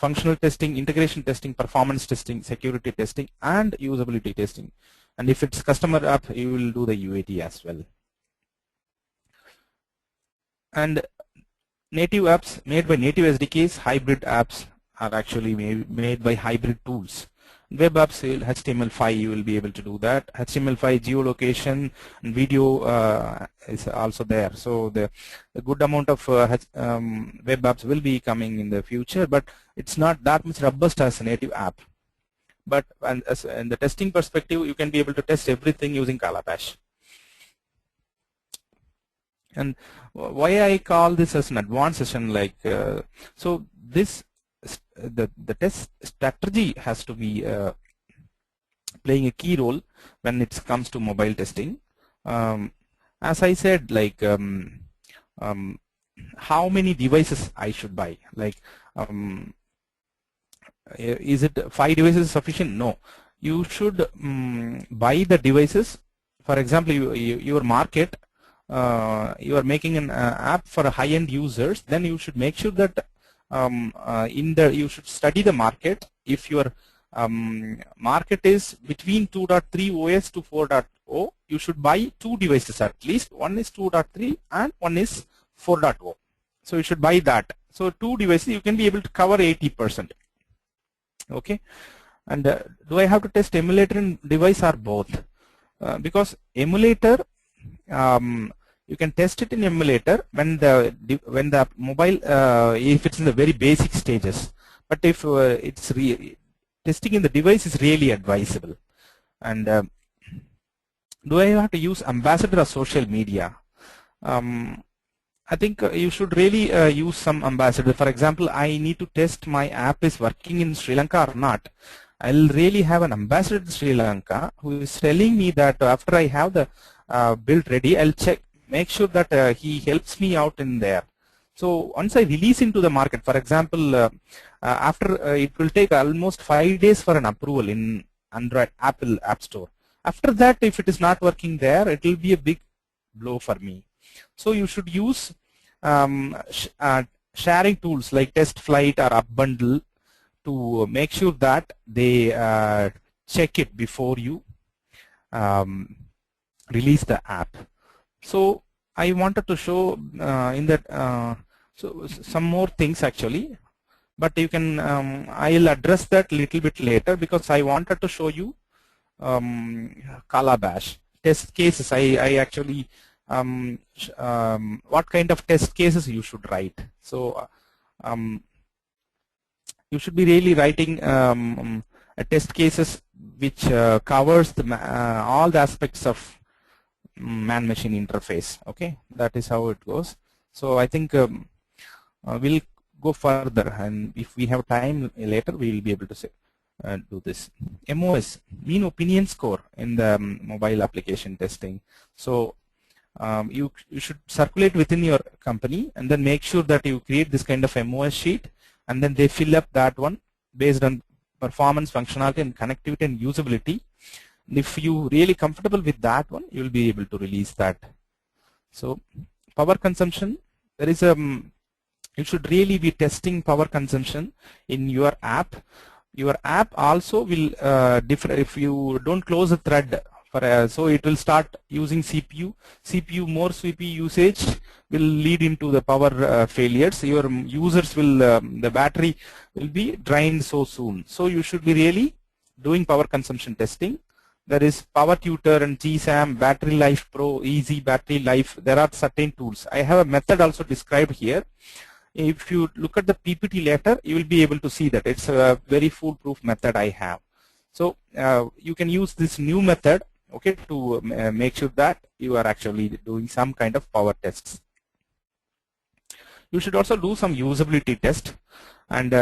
functional testing, integration testing, performance testing, security testing, and usability testing. And if it's customer app, you will do the UAT as well. And native apps made by native SDKs, hybrid apps are actually made by hybrid tools. Web apps, HTML5, you will be able to do that. HTML5 geolocation and video is also there. So the good amount of web apps will be coming in the future, but it's not that much robust as a native app. But as in the testing perspective, you can be able to test everything using Calabash. And why I call this as an advanced session, like so this the test strategy has to be playing a key role when it comes to mobile testing. As I said, like how many devices I should buy, like is it 5 devices sufficient? No, you should buy the devices. For example, your market, you are making an app for high-end users, then you should make sure that you should study the market. If your market is between 2.3 OS to 4.0, you should buy 2 devices at least. One is 2.3 and one is 4.0. So you should buy that. So 2 devices, you can be able to cover 80%. Okay. And do I have to test emulator and device or both? Because emulator, you can test it in emulator when the mobile, if it's in the very basic stages. But if it's testing in the device is really advisable. And do I have to use ambassador or social media? I think you should really use some ambassador. For example, I need to test my app is working in Sri Lanka or not. I'll really have an ambassador in Sri Lanka who is telling me that after I have the build ready, I'll make sure that he helps me out in there. So once I release into the market, for example, after it will take almost 5 days for an approval in Android Apple App Store. After that, if it is not working there, it will be a big blow for me. So you should use sharing tools like TestFlight or UpBundle to make sure that they check it before you release the app. So I wanted to show in that so some more things actually, but you can I'll address that little bit later because I wanted to show you Calabash test cases. I actually what kind of test cases you should write. So you should be really writing a test cases which covers the all the aspects of man-machine interface. Okay, that is how it goes. So I think we'll go further, and if we have time later, we will be able to say, do this. MOS, mean opinion score in the mobile application testing. So you should circulate within your company and then make sure that you create this kind of MOS sheet, and then they fill up that one based on performance, functionality, and connectivity and usability. And if you really comfortable with that one, you will be able to release that. So power consumption, there is you should really be testing power consumption in your app. Your app also will differ if you don't close a thread. So it will start using CPU. More CPU usage will lead into the power failures. Your users will, the battery will be drained so soon. So you should be really doing power consumption testing. There is Power Tutor and GSAM, Battery Life Pro, Easy Battery Life. There are certain tools. I have a method also described here. If you look at the PPT later, you will be able to see that it's a very foolproof method I have. So you can use this new method, okay, to make sure that you are actually doing some kind of power tests. You should also do some usability test, and